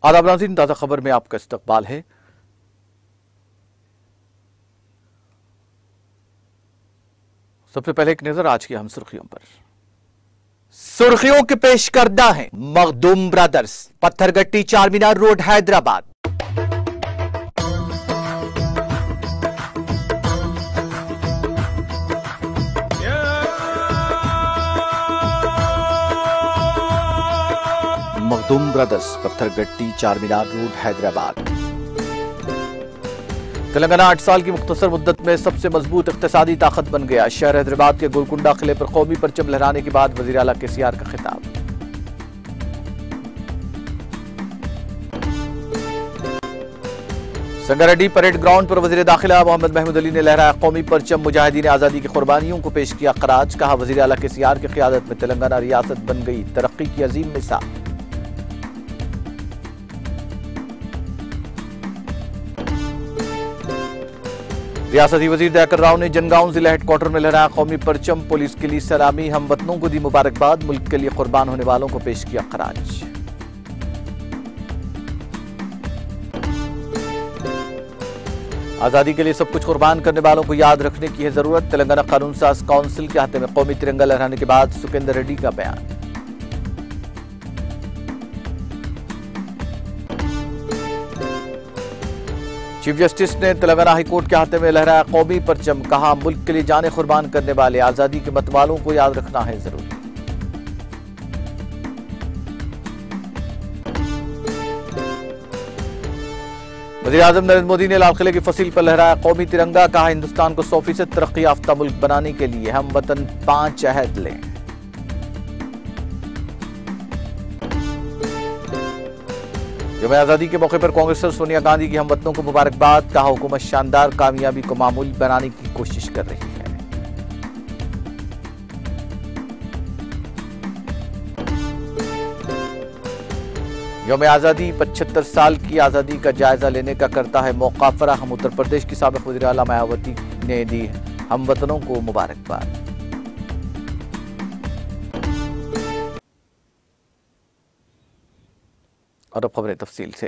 आदाब नाज़रीन, ताज़ा खबर में आपका इस्तकबाल है। सबसे पहले एक नजर आज की अहम सुर्खियों पर। सुर्खियों के पेश करदा है Makhdoom brothers, Pathergatti Charminar road Hyderabad. Makhdoom brothers, Pathergatti Charminar road Hyderabad. Telangana 8 साल की मुख्तसर मुद्दत में सबसे मजबूत इक्तिसादी ताकत बन गया। शहर हैदराबाद के गोलकुंडा किले पर कौमी परचम लहराने के बाद वजीर आला केसीआर का खिताब। संगारेड्डी परेड ग्राउंड पर वजीर दाखिला मोहम्मद महमूद अली ने लहराया कौमी परचम। मुजाहिदीन आजादी की कुर्बानियों को पेश किया खराज। कहा, वजीर आला केसीआर की क़ियादत में तेलंगाना रियासत बन गई तरक्की की अजीम मिसाल। रियासती वजीर दयाकर राव ने जनगांव जिला हेडक्वार्टर में लहराया कौमी परचम। पुलिस के लिए सलामी, हम वतनों को दी मुबारकबाद। मुल्क के लिए कुर्बान होने वालों को पेश किया खराज। आजादी के लिए सब कुछ कुर्बान करने वालों को याद रखने की है जरूरत। तेलंगाना कानून साज काउंसिल के हाथे में कौमी तिरंगा लहराने के बाद सुकेंदर रेड्डी का बयान। चीफ जस्टिस ने तेलंगाना हाईकोर्ट के हाथे में लहराया कौमी परचम। कहा, मुल्क के लिए जाने कुर्बान करने वाले आजादी के मतवालों को याद रखना है जरूरी। वज़ीर आज़म नरेंद्र मोदी ने लाल किले की फसील पर लहराया कौमी तिरंगा। कहा, हिंदुस्तान को 100% तरक्की याफ्ता मुल्क बनाने के लिए हम वतन 5 अहद लें। यौम आजादी के मौके पर कांग्रेस सोनिया गांधी की हमवतनों को मुबारकबाद। कहा, हुकूमत शानदार कामयाबी को मामूल बनाने की कोशिश कर रही है। यौम आजादी 75 साल की आजादी का जायजा लेने का करता है मौका फराहम। उत्तर प्रदेश की साबिक वज़ीर आला मायावती ने दी हमवतनों को मुबारकबाद। और अब खबरें तफसील से।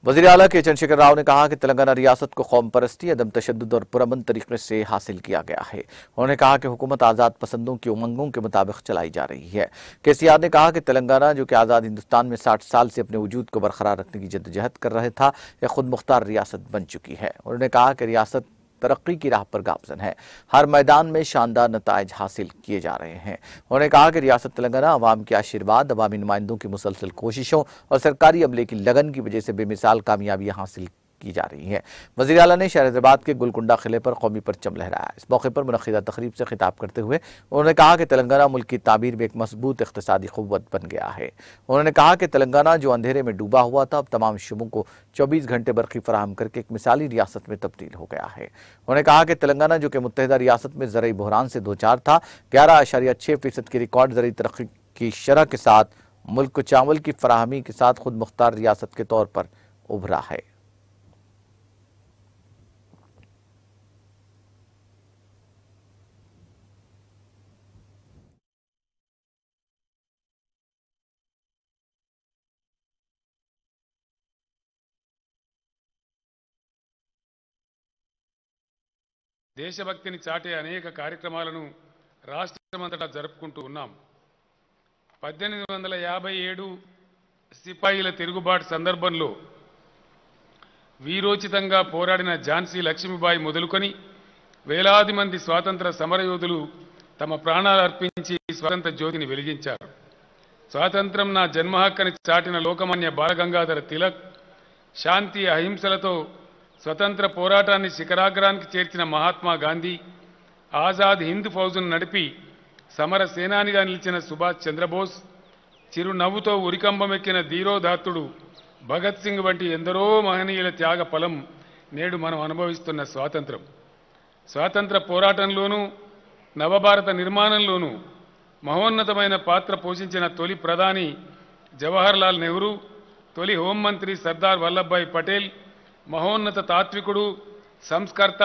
वज़ीर आला के चंद्रशेखर राव ने कहा कि तेलंगाना रियासत को कौम परस्ती, अदम तशद्दुद और पुरअमन तरीके से हासिल किया गया है। उन्होंने कहा कि हुकूमत आज़ाद पसंदों की उमंगों के मुताबिक चलाई जा रही है। केसीआर ने कहा कि तेलंगाना, जो कि आज़ाद हिंदुस्तान में 60 साल से अपने वजूद को बरकरार रखने की जद्दोजहद कर रहा था, यह खुद मुख्तार रियासत बन चुकी है। उन्होंने कहा कि रियासत तरक्की की राह पर गामजन है। हर मैदान में शानदार नताइज हासिल किए जा रहे हैं। उन्होंने कहा कि रियासत तेलंगाना अवाम के आशीर्वाद, अवामी नुमाइंदों की मुसलसल कोशिशों और सरकारी अमले की लगन की वजह से बेमिसाल कामयाबियां हासिल की जा रही है। वज़ीर आला ने शहर हैदराबाद के गोलकुंडा किले पर कौमी परचम लहराया। इस मौके पर मुनक्किदा तकरीब से खिताब करते हुए उन्होंने कहा कि तेलंगाना मुल्क की ताबीर में एक मजबूत इक़्तिसादी क़ुव्वत बन गया है। उन्होंने कहा कि तेलंगाना, जो अंधेरे में डूबा हुआ था, अब तमाम शुबों को 24 घंटे बरक़ी फराहम करके एक मिसाली रियासत में तब्दील हो गया है। उन्होंने कहा कि तेलंगाना, जो कि मुत्तहिदा रियासत में ज़रई बहरान से दोचार था, 11.6% की रिकॉर्ड ज़रई तरक्की की शरह के साथ मुल्क को चावल की फराहमी के साथ खुद मुख्तार रियासत के तौर पर उभरा है। దేశభక్తిని చాటే అనేక కార్యక్రమాలను రాష్ట్రమంతటా జరుపుకుంటూ ఉన్నాం. 1857 సిపాయిల తిరుగుబాటు సందర్భంలో వీరోచితంగా పోరాడిన ఝాన్సీ లక్ష్మీబాయి మొదలుకొని వేలాది మంది స్వాతంత్ర సమరయోధులు తమ ప్రాణాలు అర్పించి స్వాతంత్ర జ్యోతిని వెలిగించారు. స్వాతంత్రం నా జన్మ హక్కని చాటిన లోకమాన్య బాలగంగాధర తిలక్, శాంతి అహింసలతో స్వతంత్ర పోరాటాన్ని శిఖరాగ్రానికి చేర్చిన మహాత్మా గాంధీ, ఆజాద్ హింద్ ఫౌజ్ను నడిపి సమర సేనానిగా నిలిచిన సుభాష్ చంద్రబోస్, చిరునవ్వుతో ఉరికంబమెక్కిన ధీరోదాత్తుడు భగత్ సింగ్ వంటి ఎందరో మహనీయుల త్యాగ ఫలం నేడు మనం అనుభవిస్తున్న స్వాతంత్రం. స్వాతంత్ర పోరాటంలోనూ నవభారత నిర్మాణంలోనూ మహోన్నతమైన పాత్ర పోషించిన తొలి ప్రధాని జవహర్లాల్ నెహ్రూ, తొలి హోంమంత్రి సర్దార్ వల్లభాయ్ పటేల్, మహోన్నత తాత్వికుడు, సంస్కర్త,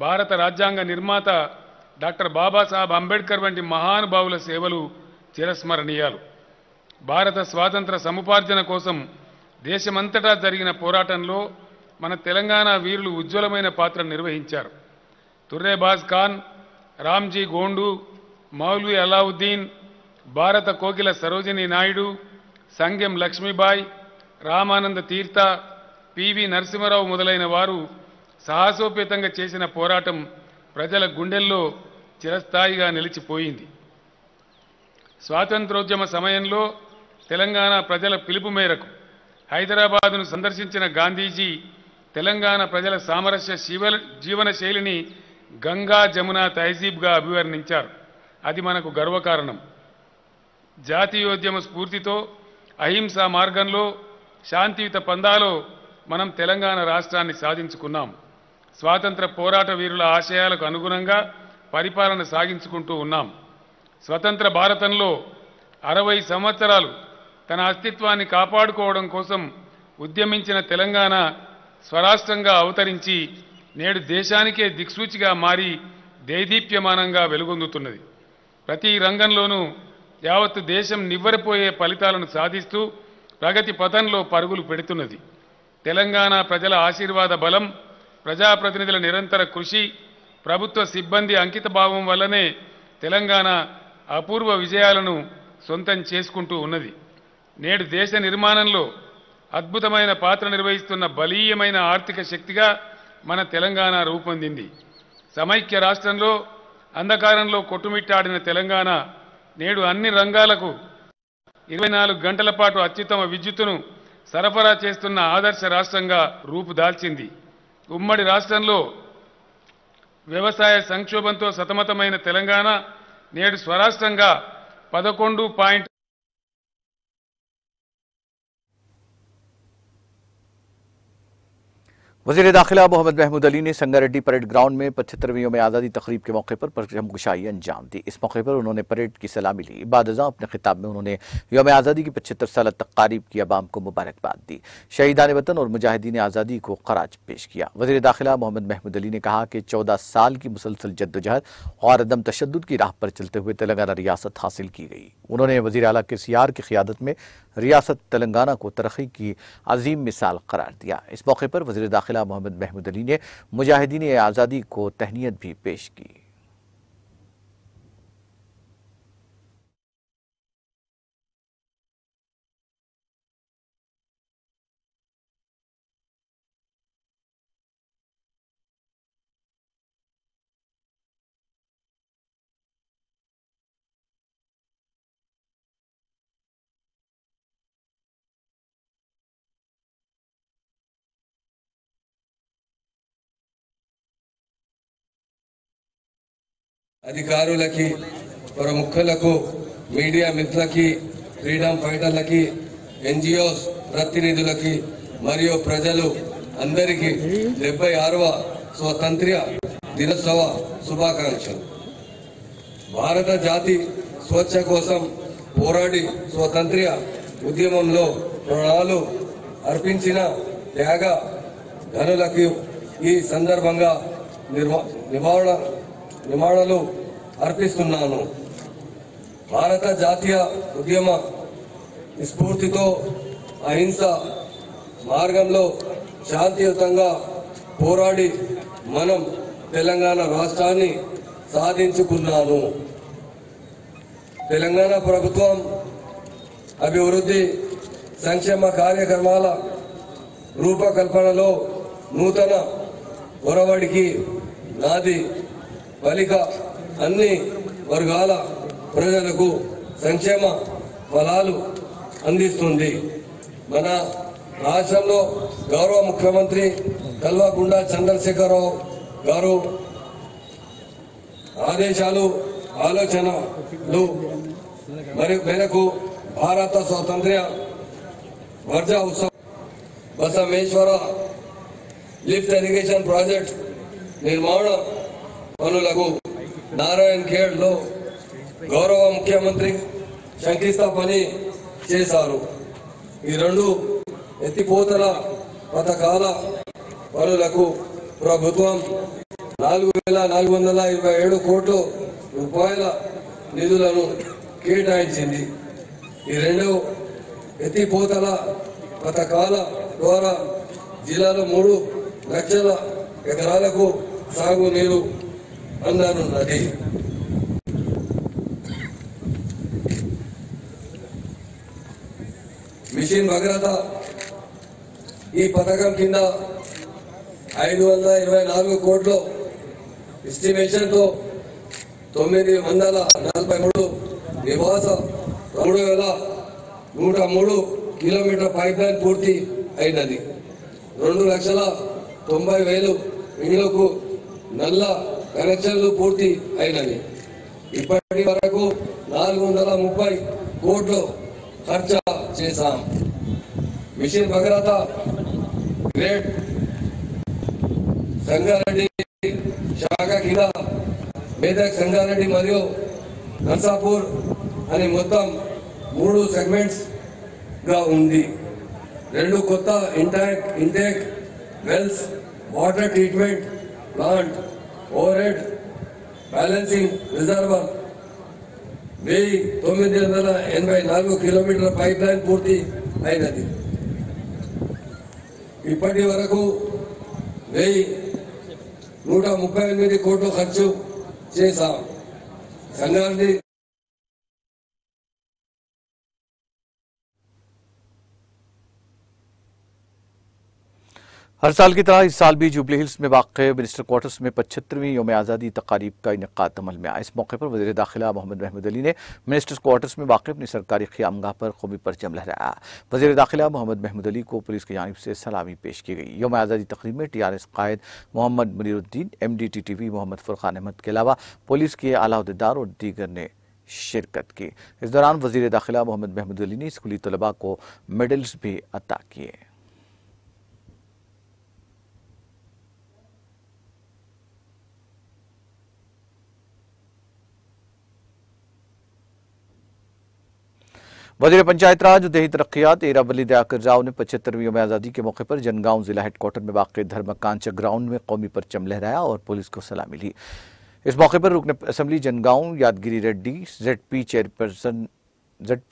భారత రాజ్యాంగ నిర్మాత డాక్టర్ బాబాసాహెబ్ అంబేద్కర్ వంటి మహానుభావుల సేవలు చిరస్మరణీయాలు. భారత స్వాతంత్ర సముపార్జన కోసం దేశమంతటా జరిగిన పోరాటంలో మన తెలంగాణ వీరులు ఉజ్వలమైన పాత్ర నిర్వహించారు. తుర్రేబాజ్ ఖాన్, రామ్జీ గోండు, మౌల్వీ అలావుద్దీన్, భారత కోకిల సరోజినీ నాయుడు, సంగెం లక్ష్మీబాయి, రామానంద తీర్థ, పివి నరసింహారావు మొదలైన వారు సాహసోపేతంగా చేసిన పోరాటం ప్రజల గుండెల్లో చిరస్థాయిగా నిలిచిపోయింది. స్వాతంత్రోద్యమ సమయంలో తెలంగాణ ప్రజల పిలుపు మేరకు హైదరాబాదును సందర్శించిన గాంధీజీ తెలంగాణ ప్రజల సామరస్య జీవన శైలిని గంగా జమున తహజీబ్గా అభివర్ణించారు. అది మనకు గర్వకారణం. జాతీయోద్యమ స్ఫూర్తితో అహింసా మార్గంలో శాంతియుత పందాలో మనం తెలంగాణ రాష్ట్రాన్ని సాధించుకున్నాం. స్వాతంత్ర పోరాట వీరుల ఆశయాలకు అనుగుణంగా పరిపాలన సాగించుకుంటూ ఉన్నాం. స్వతంత్ర భారతంలో 60 సంవత్సరాలు తన అస్తిత్వాన్ని కాపాడుకోవడం కోసం ఉద్యమించిన తెలంగాణ స్వరాష్ట్రంగా అవతరించి నేడు దేశానికే దిక్సూచిగా మారి దేదీప్యమానంగా వెలుగొందుతున్నది. ప్రతి రంగంలోనూ యావత్తు దేశం నివ్వెరపోయే ఫలితాలను సాధిస్తూ ప్రగతి పథంలో పరుగులు పెడుతున్నది. తెలంగాణ ప్రజల ఆశీర్వాద బలం, ప్రజాప్రతినిధుల నిరంతర కృషి, ప్రభుత్వ సిబ్బంది అంకితభావం వల్లనే తెలంగాణ అపూర్వ విజయాలను సొంతం చేసుకుంటూ ఉన్నది. నేడు దేశ నిర్మాణంలో అద్భుతమైన పాత్ర నిర్వహిస్తున్న బలీయమైన ఆర్థిక శక్తిగా మన తెలంగాణ రూపొందింది. సమైక్య రాష్ట్రంలో అంధకారంలో కొట్టుమిట్టాడిన తెలంగాణ నేడు అన్ని రంగాలకు 24 గంటల పాటు అత్యుత్తమ విద్యుత్తును సరఫరా చేస్తున్న ఆదర్శ రాష్ట్రంగా రూపుదాల్చింది. ఉమ్మడి రాష్ట్రంలో వ్యవసాయ సంక్షోభంతో సతమతమైన తెలంగాణ నేడు స్వరాష్ట్రంగా 11. वज़ीर दाखिला मोहम्मद महमूद अली ने संगारेड्डी परेड ग्राउंड में 75वीं यौम आज़ादी तकरीब के मौके पर परचमकुशाई अंजाम दी। इस मौके पर उन्होंने परेड की सलामी ली। बाद-अज़ां अपने खिताब में उन्होंने यौम आज़ादी की 75 साल तक़रीब की अवाम को मुबारकबाद दी। शहीदान वतन और मुजाहिदीन आज़ादी को ख़राज पेश किया। वज़ीर दाखिला मोहम्मद महमूद अली ने कहा कि 14 साल की मुसलसल जद्दोजहद और अदम तशद्दुद की राह पर चलते हुए तेलंगाना रियासत हासिल की गई। उन्होंने वज़ीर आला के सियार की क़ियादत में रियासत तेलंगाना को तरक्की की अजीम मिसाल करार दिया। इस मौके पर वज़ीर दाखिला मोहम्मद महमूद अली ने मुजाहिदीन आज़ादी को तहनीयत भी पेश की। అధికారులకి, ప్రముఖులకు, మీడియా మిత్రులకి, ఫ్రీడమ్ ఫైటర్లకి, ఎన్జిఓస్ ప్రతినిధులకి మరియు ప్రజలు అందరికీ 76వ స్వాతంత్ర్య దినోత్సవ శుభాకాంక్షలు. భారత జాతి స్వేచ్ఛ కోసం పోరాడి స్వాతంత్ర్య ఉద్యమంలో ప్రాణాలు అర్పించిన త్యాగ ధనులకు ఈ సందర్భంగా నివాళులు అర్పిస్తున్నాను. భారత జాతీయ ఉద్యమ స్ఫూర్తితో అహింస మార్గంలో శాంతియుతంగా పోరాడి మనం తెలంగాణ రాష్ట్రాన్ని సాధించుకున్నాను. తెలంగాణ ప్రభుత్వం అభివృద్ధి సంక్షేమ కార్యక్రమాల రూపకల్పనలో నూతన ఒరవడికి నాది ఫలిక అన్ని వర్గాల ప్రజలకు సంక్షేమ ఫలాలు అందిస్తుంది. మన రాష్ట్రంలో గౌరవ ముఖ్యమంత్రి కల్వకుంట్ల చంద్రశేఖరరావు గారు ఆదేశాలు ఆలోచనలు మేరకు భారత స్వాతంత్ర్య వర్జ ఉత్సవ బసవేశ్వర లిఫ్ట్ ఇరిగేషన్ ప్రాజెక్ట్ నిర్మాణ పనులకు నారాయణ్ ఖేడ్ లో గౌరవ ముఖ్యమంత్రి శంకుస్థాపన చేశారు. ఈ 2 ఎత్తిపోతల పథకాల పనులకు ప్రభుత్వం 4,427 కోట్ల రూపాయల నిధులను కేటాయించింది. ఈ 2 ఎత్తిపోతల పథకాల ద్వారా జిల్లాలో 3 లక్షల ఎకరాలకు సాగునీరు అందనున్నది. మిషన్ భగీరథ ఈ పథకం కింద 524 కోట్ల ఎస్టిమేషన్ తో 943 నివాస 3103 కిలోమీటర్ పైప్ లైన్ పూర్తి అయినది. 2,90,000 ఇళ్లకు నల్ల కనెక్షన్లు పూర్తి అయినవి. ఇప్పటి వరకు 430 కోట్లు ఖర్చు చేశాం. మిషన్ భగీరథ గ్రేట్ సంగారెడ్డి శాఖ కింద మేదక్, సంగారెడ్డి మరియు నర్సాపూర్ అని మొత్తం 3 సెగ్మెంట్స్ గా ఉంది. 2 కొత్త intake wells, water treatment plant, over head balancing reservoir, 1984 కిలోమీటర్ల పైప్ లైన్ పూర్తి అయినది. ఇప్పటి వరకు 1,138 కోట్లు ఖర్చు చేశాం. సంగారెడ్డి हर साल की तरह इस साल भी जुबली हिल्स में वाक़ मिनिस्टर क्वार्टर्स में 75वीं यौम आज़ादी तकारीब का इनेकाद अमल में आया। इस मौके पर वज़ीर दाखिला मोहम्मद महमूद अली ने मिनिस्टर क्वार्टर्स में वाक़ अपनी सरकारी क़ियामगाह पर कौमी परचम लहराया। वज़ीर दाखिला मोहम्मद महमूद अली को पुलिस की जानिब से सलामी पेश की गई। यौम आज़ादी तकरीब में TRS कायद मोहम्मद मुनीरुद्दीन, MD TTV मोहम्मद फुरकान अहमद के अलावा पुलिस के आला अहदेदार और दीगर ने शिरकत की। इस दौरान वज़ीर दाखिला मोहम्मद महमूद अली ने स्कूली तलबा को मेडल्स भी अता किए। वज़ीर पंचायत राज और देही तरक्यात एरा वली दयाकर राव ने 75वीं यौम आज़ादी के मौके पर जनगांव जिला हेडक्वार्टर में वाक़ धर्मकांचा ग्राउंड में कौमी परचम लहराया और पुलिस को सलामी ली। इस मौके पर रुकन assembly Jangaon Yadagiri Reddy, ZP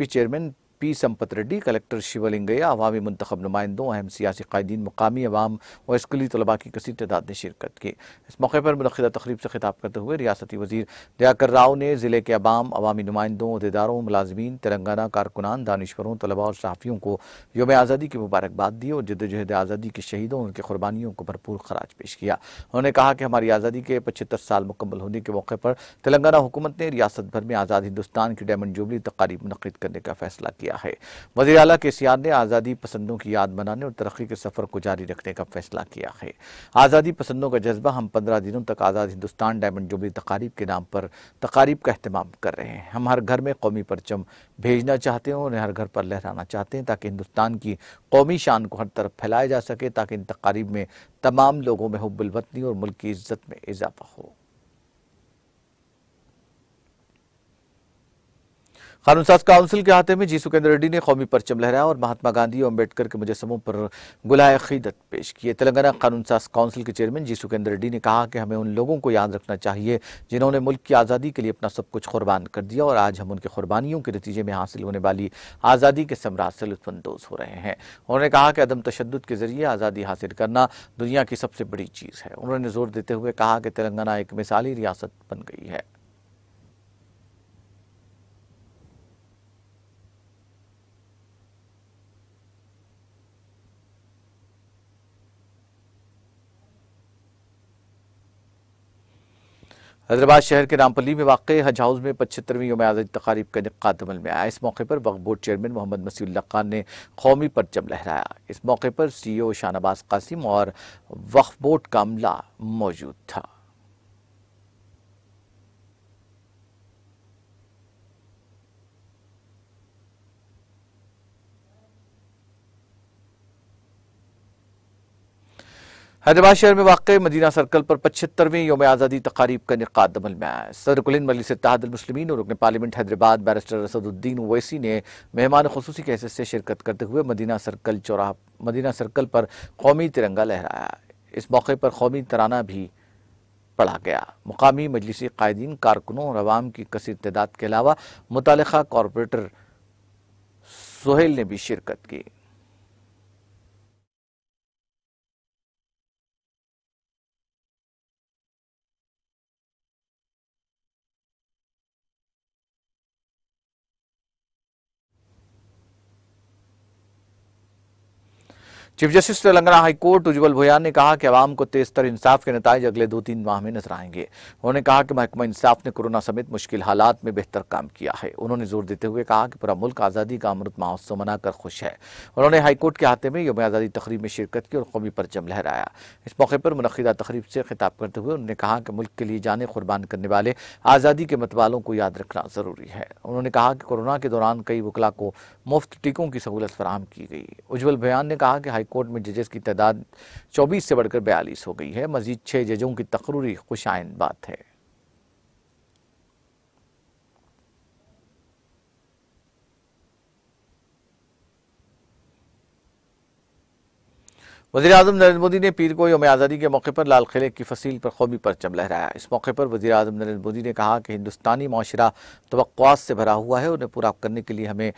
chairman P Sampath Reddy, collector Shivalingaiah, अवामी मुंतखब नुमाइंदों, अहम सियासी कायदीन, मुकामी अवाम और स्कूली तलबा की कसीर तादाद ने शिरकत की। इस मौके पर मुनक़िदा तक़रीब से खिताब करते हुए रियासती वज़ीर दयाकर राव ने ज़िले के अवाम, अवामी नुमाइंदों, अहदेदारों, मुलाज़मीन, तेलंगाना कारकुनान, दानिशवरों, तलबा और सहाफ़ियों को यौम आज़ादी की मुबारकबाद दी और जद्दोजहद आज़ादी के शहीदों और उनकी क़ुरबानियों को भरपूर खराज पेश किया। उन्होंने कहा कि हमारी आज़ादी के 75 साल मुकम्मल होने के मौके पर तेलंगाना हुकूमत ने रियासत भर में आज़ाद हिंदुस्तान की डायमंड जुबली तक़रीब मुनक़्क़िद करने का फ़ैसला किया है। वज़ीर आला KCR ने आज़ादी पसंदों की याद मनाने और तरक्की के सफ़र को जारी रखने का फैसला किया है। आज़ादी पसंदों का जज्बा हम 15 दिनों तक आज़ाद हिंदुस्तान डायमंड जुबली तक़ारीब के नाम पर तक़ारीब का अहतमाम कर रहे हैं। हम हर घर में कौमी परचम भेजना चाहते हैं और उन्हें हर घर पर लहराना चाहते हैं ताकि हिंदुस्तान की कौमी शान को हर तरफ फैलाया जा सके, ताकि इन तक़ारीब में तमाम लोगों में हुब्बुल वतनी और मुल्क की इज़्ज़त में इजाफ़ा हो। कानून साज काउंसिल के हाथे में जी सुकेंद्र रेड्डी ने कौमी परचम लहराया और महात्मा गांधी और अम्बेडकर के मुजस्समों पर गुलाए अक़ीदत पेश किए। तेलंगाना कानून साज काउंसिल के चेयरमैन जी सुकेंद्र रेड्डी ने कहा कि हमें उन लोगों को याद रखना चाहिए जिन्होंने मुल्क की आज़ादी के लिए अपना सब कुछ कुर्बान कर दिया और आज हम उनकी कुर्बानियों के नतीजे में हासिल होने वाली आज़ादी के समराज से लुत्फ़अंदोज़ हो रहे हैं। उन्होंने कहा कि अदम तशद्दुद के जरिए आज़ादी हासिल करना दुनिया की सबसे बड़ी चीज़ है। उन्होंने जोर देते हुए कहा कि तेलंगाना एक मिसाली रियासत बन गई है। हैदराबाद शहर के रामपल्ली में वाक़ हज हाउस में 75वीं यौम आज़ादी तक़ारीब का इनेकाद अमल में आया। इस मौके पर वक्फ बोर्ड चेयरमैन मोहम्मद मसीउल्लाह खान ने कौमी परचम लहराया। इस मौके पर CEO शाहनवाज़ कासिम और वक्फ बोर्ड का अमला मौजूद था। हैदराबाद शहर में वाक़ मदीना सर्कल पर 75वीं यौम आज़ादी तक़ारीब का इनेकाद अमल में आया। सदर कुल हिंद मजलिस इत्तेहादुल मुस्लिमीन और रुकन पार्लियामेंट हैदराबाद बैरिस्टर असदुद्दीन ओवैसी ने मेहमान खुसूसी की हैसियत से शिरकत करते हुए मदीना सर्कल पर कौमी तिरंगा लहराया। इस मौके पर कौमी तराना भी पढ़ा गया। मुकामी मजलिसी कायदीन, कारकुनों और अवाम की कसीर तादाद के अलावा मुतालिका कॉरपोरेटर सोहेल ने भी शिरकत की। चीफ जस्टिस तेलंगाना हाईकोर्ट उज्जवल भुयान ने कहा कि अवाम को तेजतर इंसाफ के नताइज अगले 2-3 माह में नजर आएंगे। उन्होंने कहा कि महकमा इंसाफ ने कोरोना समेत मुश्किल हालात में बेहतर काम किया है। उन्होंने जोर देते हुए कहा कि पूरा मुल्क आज़ादी का अमृत महोत्सव मनाकर खुश है। उन्होंने हाईकोर्ट के अहाते में यौम आज़ादी तकरीब में शिरकत की और कौमी परचम लहराया। इस मौके पर मुनक्किदा तकरीब से खिताब करते हुए उन्होंने कहा कि मुल्क के लिए जानें कुर्बान करने वाले आज़ादी के मतवालों को याद रखना जरूरी है। उन्होंने कहा कि कोरोना के दौरान कई वकला को मुफ्त टीकों की सहूलत फराहम की गई। उज्जवल भुयान ने कहा कि हाईकोर्ट में जजेस की तादाद 24 से बढ़कर 42 हो गई है। मजीद 6 जजों की तकरूरी खुशाइन बात है। वज़ीर-ए-आज़म नरेंद्र मोदी ने पीर को यौम आज़ादी के मौके पर लाल किले की फसील पर कौमी परचम लहराया। इस मौके पर वज़ीर-ए-आज़म नरेंद्र मोदी ने कहा कि हिंदुस्तानी माशरा तवक्कुआत से भरा हुआ है। उन्हें पूरा करने के लिए हमें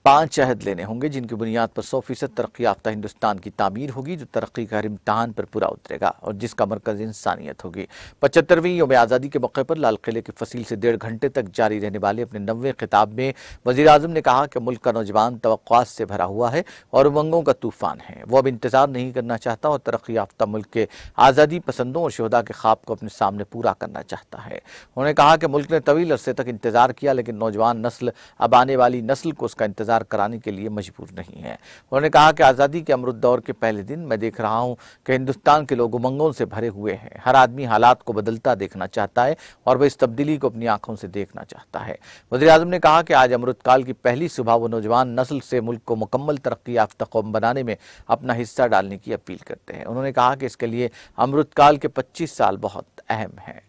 5 अहद लेने होंगे, जिनकी बुनियाद पर 100% तरक्की याफ्ता हिंदुस्तान की तामीर होगी, जो तरक्की का हर इम्तहान पर पूरा उतरेगा और जिसका मरकज इंसानियत होगी। 75वीं यौम आज़ादी के मौके पर लाल किले की फसील से 1.5 घंटे तक जारी रहने वाले अपने 90वें खिताब में वज़ीर-ए-आज़म ने कहा कि मुल्क का नौजवान तवक्कुआत से भरा हुआ है और उमंगों का तूफान है। वो अब इंतजार नहीं करना चाहता और तरक्की याफ्ता मुल्क के आज़ादी पसंदों और शोहदा के ख्वाब को अपने सामने पूरा करना चाहता है। उन्होंने कहा कि मुल्क ने तवील अरसे तक इंतजार किया, लेकिन नौजवान नस्ल अब आने वाली नस्ल को उसका इंतजार कराने के लिए मजबूर नहीं है। उन्होंने कहा कि आज़ादी के अमृत दौर के पहले दिन मैं देख रहा हूं कि हिंदुस्तान के लोग उमंगों से भरे हुए हैं। हर आदमी हालात को बदलता देखना चाहता है और वह इस तब्दीली को अपनी आंखों से देखना चाहता है। वज़ीर-ए-आज़म ने कहा कि आज अमृतकाल की पहली सुबह वो नौजवान नस्ल से मुल्क को मुकम्मल तरक्की याफ्ता कौम बनाने में अपना हिस्सा डालने की अपील करते हैं। उन्होंने कहा कि इसके लिए अमृतकाल के 25 साल बहुत अहम हैं।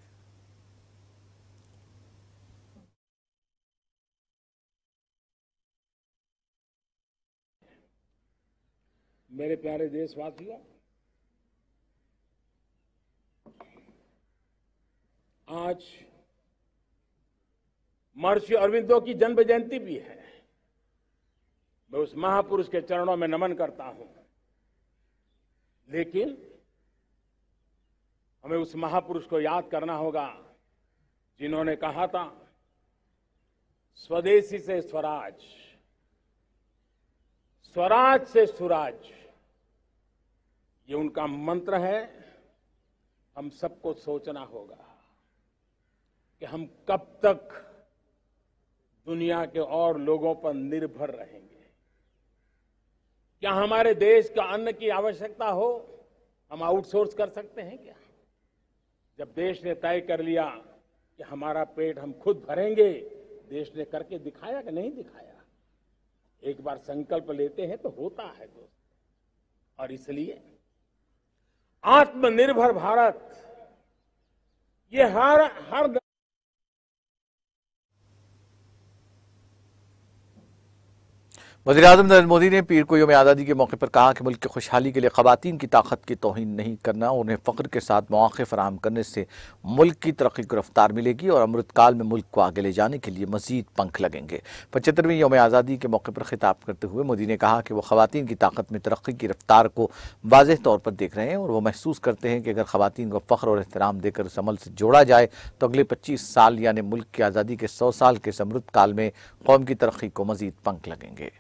मेरे प्यारे देशवासियों, आज महर्षि अरविंदो की जन्म जयंती भी है। मैं उस महापुरुष के चरणों में नमन करता हूं, लेकिन हमें उस महापुरुष को याद करना होगा जिन्होंने कहा था, स्वदेशी से स्वराज, स्वराज से सुराज। ये उनका मंत्र है। हम सबको सोचना होगा कि हम कब तक दुनिया के और लोगों पर निर्भर रहेंगे। क्या हमारे देश का अन्न की आवश्यकता हो, हम आउटसोर्स कर सकते हैं क्या? जब देश ने तय कर लिया कि हमारा पेट हम खुद भरेंगे, देश ने करके दिखाया कि नहीं दिखाया? एक बार संकल्प लेते हैं तो होता है दोस्त। और इसलिए आत्मनिर्भर भारत, ये हर वज़ीर-ए-आज़म नरेंद्र मोदी ने पीर को यौम आज़ादी के मौके पर कहा कि मुल्क की खुशहाली के लिए ख़वातीन की ताकत की तौहीन नहीं करना, उन्हें फ़ख्र के साथ मौक़े फराहम करने से मुल्क की तरक्की को रफ्तार मिलेगी और अमृतकाल में मुल्क को आगे ले जाने के लिए मज़ीद पंख लगेंगे। 75वीं यौम आज़ादी के मौके पर खिताब करते हुए मोदी ने कहा कि वो ख़वातीन की ताकत में तरक्की की रफ्तार को वाज़ेह तौर पर देख रहे हैं और वो महसूस करते हैं कि अगर ख़वातीन को फ़ख्र और एहतराम देकर इस अमल से जोड़ा जाए तो अगले 25 साल यानी मुल्क की आज़ादी के 100 साल के इस अमृतकाल में कौम की तरक्की को मज़ीद पंख लगेंगे।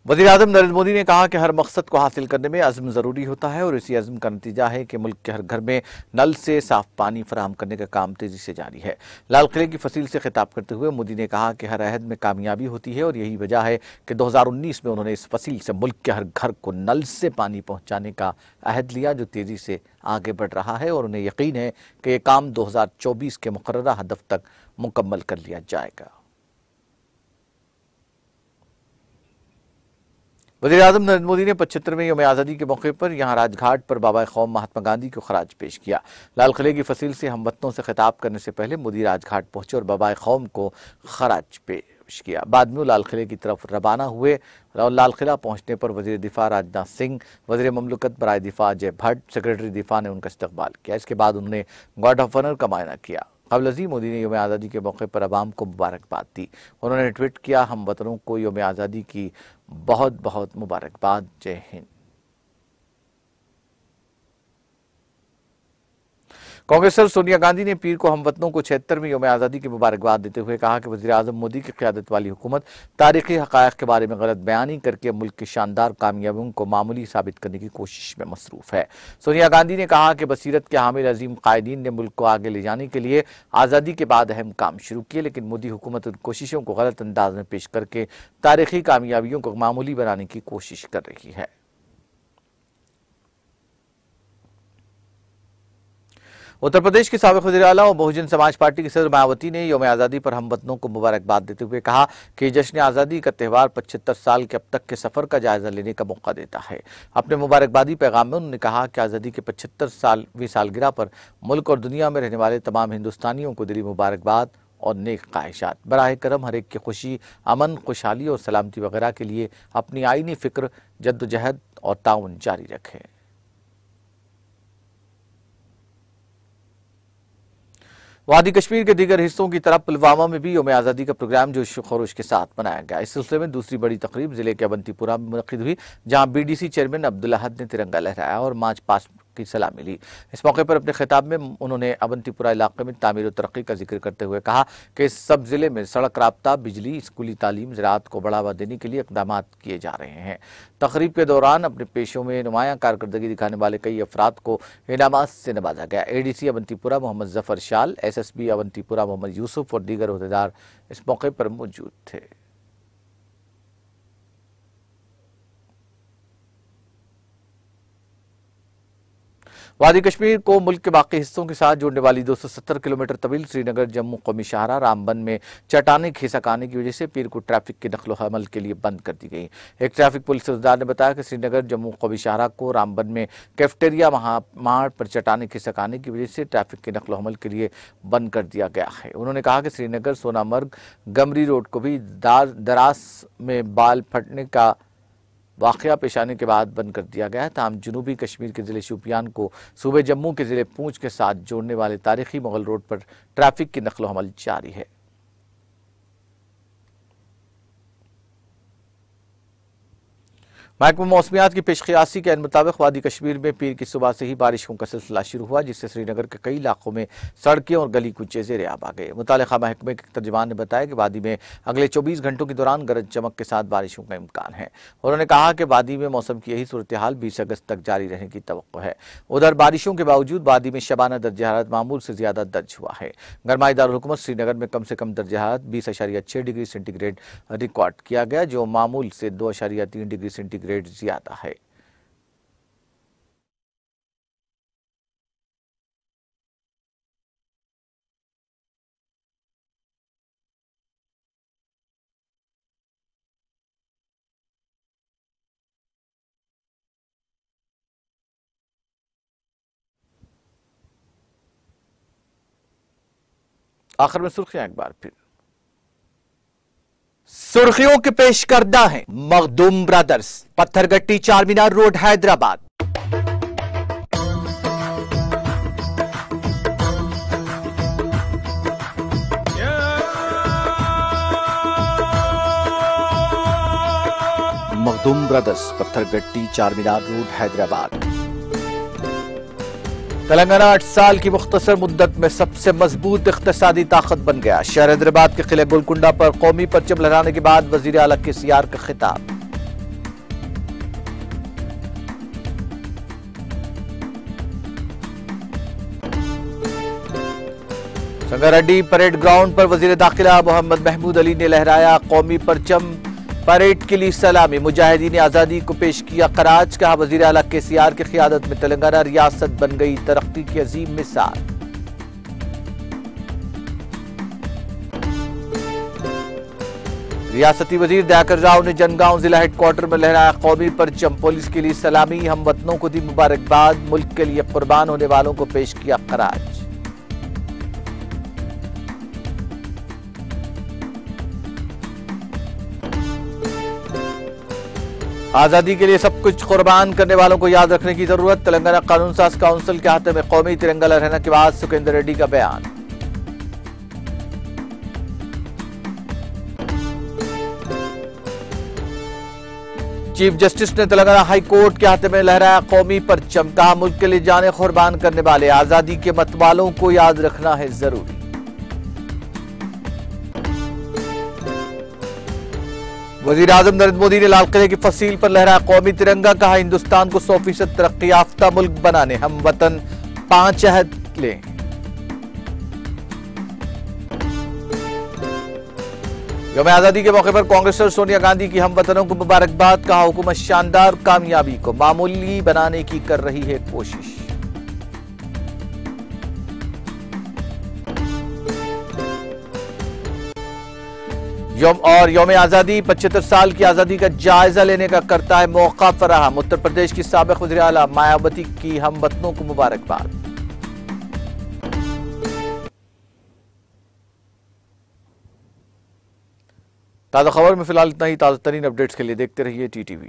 वज़ीर-ए-आज़म नरेंद्र मोदी ने कहा कि हर मकसद को हासिल करने में अज़्म ज़रूरी होता है और इसी अज़्म का नतीजा है कि मुल्क के हर घर में नल से साफ पानी फराहम करने का काम तेज़ी से जारी है। लाल किले की फसील से खिताब करते हुए मोदी ने कहा कि हर अहद में कामयाबी होती है और यही वजह है कि 2019 में उन्होंने इस फसील से मुल्क के हर घर को नल से पानी पहुँचाने का अहद लिया, जो तेज़ी से आगे बढ़ रहा है और उन्हें यकीन है कि यह काम 2024 के मुकर्ररा हदफ तक मुकम्मल कर लिया जाएगा। वज़ीर-ए-आज़म नरेंद्र मोदी ने 75वें यौम आज़ादी के मौके पर यहाँ राजघाट पर बाबा कौम महात्मा गांधी को खराज पेश किया। लाल किले की फसील से हमवतनों से खिताब करने से पहले मोदी राजघाट पहुंचे और बाबा कौम को खराज पेश किया। बाद में वो लाल किले की तरफ रवाना हुए और लाल किला पहुंचने पर वज़ीर दिफा राजनाथ सिंह, वज़ीर ममलकत बराए दिफा अजय भट्ट, सेक्रेटरी दिफा ने उनका इस्तकबाल किया। इसके बाद उन्होंने गार्ड ऑफ ऑनर का मुआयना किया। क़ब्ल मोदी ने यौम आज़ादी के मौके पर अवाम को मुबारकबाद दी। उन्होंने ट्वीट किया, हम वतनों को यौम आज़ादी की बहुत बहुत मुबारकबाद। जय हिंद। कांग्रेसर सोनिया गांधी ने पीर को हमवतनों को 76वीं यौम आज़ादी की मुबारकबाद देते हुए कहा कि वज़ीर-ए-आज़म मोदी की क़यादत वाली हुकूमत तारीख़ी हक़ाइक़ के बारे में गलत बयानी करके मुल्क की शानदार कामयाबियों को मामूली साबित करने की कोशिश में मसरूफ़ है। सोनिया गांधी ने कहा कि बसीरत के हामिल अजीम कायदीन ने मुल्क को आगे ले जाने के लिए आज़ादी के बाद अहम काम शुरू किए, लेकिन मोदी हुकूमत उन कोशिशों को गलत अंदाज में पेश करके तारीख़ी कामयाबियों को मामूली बनाने की कोशिश कर रही है। उत्तर प्रदेश के साबिक़ वज़ीर आला और बहुजन समाज पार्टी की सदर मायावती ने यौम आज़ादी पर हमवतनों को मुबारकबाद देते हुए कहा कि जश्न आज़ादी का त्यौहार 75 साल के अब तक के सफ़र का जायजा लेने का मौका देता है। अपने मुबारकबादी पैगाम में उन्होंने कहा कि आज़ादी के 75वीं सालगिरह पर मुल्क और दुनिया में रहने वाले तमाम हिंदुस्तानियों को दिली मुबारकबाद और नेक ख्वाहिशात। बराए करम हर एक की खुशी, अमन, खुशहाली और सलामती वगैरह के लिए अपनी आईनी फ़िक्र, जद्दोजहद और ताउन जारी रखें। वादी कश्मीर के दीगर हिस्सों की तरह पुलवामा में भी यौम आज़ादी का प्रोग्राम जोश खरोश के साथ मनाया गया। इस सिलसिले में दूसरी बड़ी तकरीब जिले के अवंतीपुरा में मुनक़िद हुई, जहां बीडीसी चेयरमैन अब्दुल अहद ने तिरंगा लहराया और मार्च पास्ट की सलामी ली। इस मौके पर अपने खिताब में उन्होंने अवंतीपुरा इलाके में तामीर और तरक्की का जिक्र करते हुए कहा कि इस सब जिले में सड़क राब्ता, बिजली, स्कूली तालीम, ज़राअत को बढ़ावा देने के लिए इक़दाम किए जा रहे हैं। तकरीब के दौरान अपने पेशों में नुमायां कारकर्दगी दिखाने वाले कई अफराद को इनामात से नवाजा गया। एडीसी अवंतीपुरा मोहम्मद जफर शाल, एसएसबी अवंतीपुरा मोहम्मद यूसुफ और दीगर ओहदेदार इस मौके पर मौजूद थे। वादी कश्मीर को मुल्क के बाकी हिस्सों के साथ जोड़ने वाली 270 किलोमीटर तवील श्रीनगर जम्मू कौमी शाहराह रामबन में चट्टानें खिसक आने की वजह से पीर को ट्रैफिक के नकलो हमल के लिए बंद कर दी गई। एक ट्रैफिक पुलिस अहदेदार ने बताया कि श्रीनगर जम्मू कौमी शाहराह को रामबन में कैफेटेरिया मार्ट पर चट्टानें खिसक आने की वजह से ट्रैफिक के नकलो हमल के लिए बंद कर दिया गया है। उन्होंने कहा कि श्रीनगर सोनामर्ग गमरी रोड को भी दरास में बाल फटने का वाक़या पेश आने के बाद बंद कर दिया गया है। ताहम जनूबी कश्मीर के ज़िले शोपियान को सूबे जम्मू के ज़िले पूंछ के साथ जोड़ने वाले तारीखी मुगल रोड पर ट्रैफिक की नकलो हमल जारी है। महकमा मौसमियात की पेशकयासी के मुताबिक वादी कश्मीर में पीर की सुबह से ही बारिशों का सिलसिला शुरू हुआ, जिससे श्रीनगर के कई इलाकों में सड़कें और गली कूचे ज़ेर आब आ गए। मुतालिका महकमे के तर्जुमान ने बताया कि वादी में अगले 24 घंटों के दौरान गरज चमक के साथ बारिशों का इम्कान है। उन्होंने कहा कि वादी में मौसम की यही सूरत हाल 20 अगस्त तक जारी रहने की तवक्को है। उधर बारिशों के बावजूद वादी में शबाना दर्जा हरारत मामूल से ज्यादा दर्ज हुआ है। गरमाई दारुल हुकूमत श्रीनगर में कम से कम दर्जा हरारत 20.6 डिग्री सेंटीग्रेड रिकॉर्ड किया गया, जो मामूल से 2.3 डिग्री सेंटीग्रेड ज्यादा है। आखिर में सुर्खियां एक बार फिर। सुर्खियों के पेश करदा है Makhdoom brothers, Pathergatti Charminar road Hyderabad. Makhdoom brothers, Pathergatti Charminar road Hyderabad. Telangana 8 साल की मुख्तसर मुद्दत में सबसे मजबूत इख्तिसादी ताकत बन गया। शहर हैदराबाद के किले गोलकुंडा पर कौमी परचम लहराने के बाद वजीर आला केसीआर का खिताब। संगारेड्डी परेड ग्राउंड पर वजीर दाखिला मोहम्मद महमूद अली ने लहराया कौमी परचम। परेड के लिए सलामी। मुजाहिदीन आजादी को पेश किया खराज। कहा वजीर आला केसीआर की क़ियादत में तेलंगाना रियासत बन गई तरक्की की अजीम मिसाल। रियासती वजीर दयाकर राव ने जनगांव जिला हेडक्वार्टर में लहराया कौमी परचम। पुलिस के लिए सलामी। हम वतनों को दी मुबारकबाद। मुल्क के लिए कुर्बान होने वालों को पेश किया खराज। आजादी के लिए सब कुछ कुर्बान करने वालों को याद रखने की जरूरत। तेलंगाना कानून साज काउंसिल के हाथे में कौमी तिरंगा लहराने के बाद सुखेंद्र रेड्डी का बयान। चीफ जस्टिस ने तेलंगाना हाई कोर्ट के हाथ में लहराया कौमी परचम, कहा मुल्क के लिए जाने कुर्बान करने वाले आजादी के मतवालों को याद रखना है जरूरी। वजीर आजम नरेंद्र मोदी ने लाल किले की फसील पर लहराया कौमी तिरंगा, कहा हिंदुस्तान को 100% तरक्की याफ्ता मुल्क बनाने हम वतन 5 अहद लें। यौम आजादी के मौके पर कांग्रेसर सोनिया गांधी की हम वतनों को मुबारकबाद, कहा हुकूमत शानदार कामयाबी को मामूली बनाने की कर रही है कोशिश। यौम आजादी 75 साल की आजादी का जायजा लेने का करता है मौका फराहम, उत्तर प्रदेश की साबिक वज़ीर आला मायावती की हम वतनों को मुबारकबाद। ताज़ा खबर में फिलहाल इतना ही। ताज़ा तरीन अपडेट्स के लिए देखते रहिए TTV।